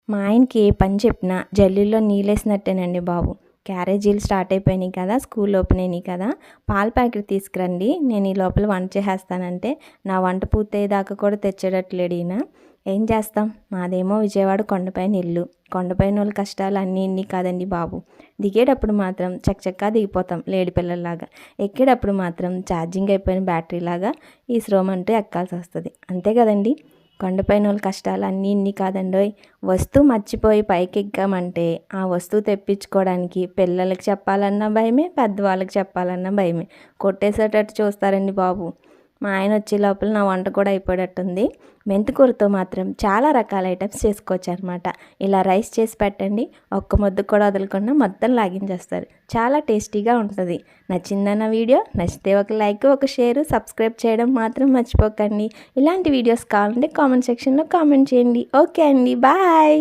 మా ఆయనకి ఏ పని చెప్పినా జల్లీలో నీళ్ళేసినట్టేనండి బాబు. క్యారేజీలు స్టార్ట్ అయిపోయినాయి కదా, స్కూల్ ఓపెన్ అయినాయి కదా, పాల ప్యాకెట్ తీసుకురండి, నేను ఈ లోపల వంట చేసేస్తానంటే నా వంట పూర్తయ్యేదాకా కూడా తెచ్చేటట్లేడు ఈయన. ఏం చేస్తాం, మాదేమో విజయవాడ కొండపైన ఇల్లు. కొండపైన వాళ్ళ కష్టాలు అన్నీ ఇన్ని కాదండి బాబు. దిగేటప్పుడు మాత్రం చకచకా దిగిపోతాం లేడి పిల్లల్లాగా, ఎక్కేటప్పుడు మాత్రం ఛార్జింగ్ అయిపోయిన బ్యాటరీలాగా ఈ శ్రమంటూ ఎక్కాల్సి వస్తుంది. అంతే కదండి, కొండపైన వాళ్ళ కష్టాలు అన్నీ ఇన్ని కాదండోయ్. వస్తువు మర్చిపోయి పైకి ఎక్కామంటే ఆ వస్తువు తెప్పించుకోవడానికి పిల్లలకి చెప్పాలన్నా భయమే, పెద్దవాళ్ళకి చెప్పాలన్నా భయమే. కొట్టేసేటట్టు చూస్తారండి బాబు. మా ఆయన వచ్చే లోపల నా వంట కూడా అయిపోయేటట్టుంది. మెంతికూరతో మాత్రం చాలా రకాల ఐటమ్స్ చేసుకోవచ్చు అనమాట. ఇలా రైస్ చేసి పెట్టండి, ఒక్క ముద్ద కూడా వదలకుండా మొత్తం లాగించేస్తారు. చాలా టేస్టీగా ఉంటుంది. నచ్చిందన్న వీడియో నచ్చితే ఒక లైక్, ఒక షేర్, సబ్స్క్రైబ్ చేయడం మాత్రం మర్చిపోకండి. ఇలాంటి వీడియోస్ కావాలంటే కామెంట్ సెక్షన్లో కామెంట్ చేయండి. ఓకే అండి, బాయ్.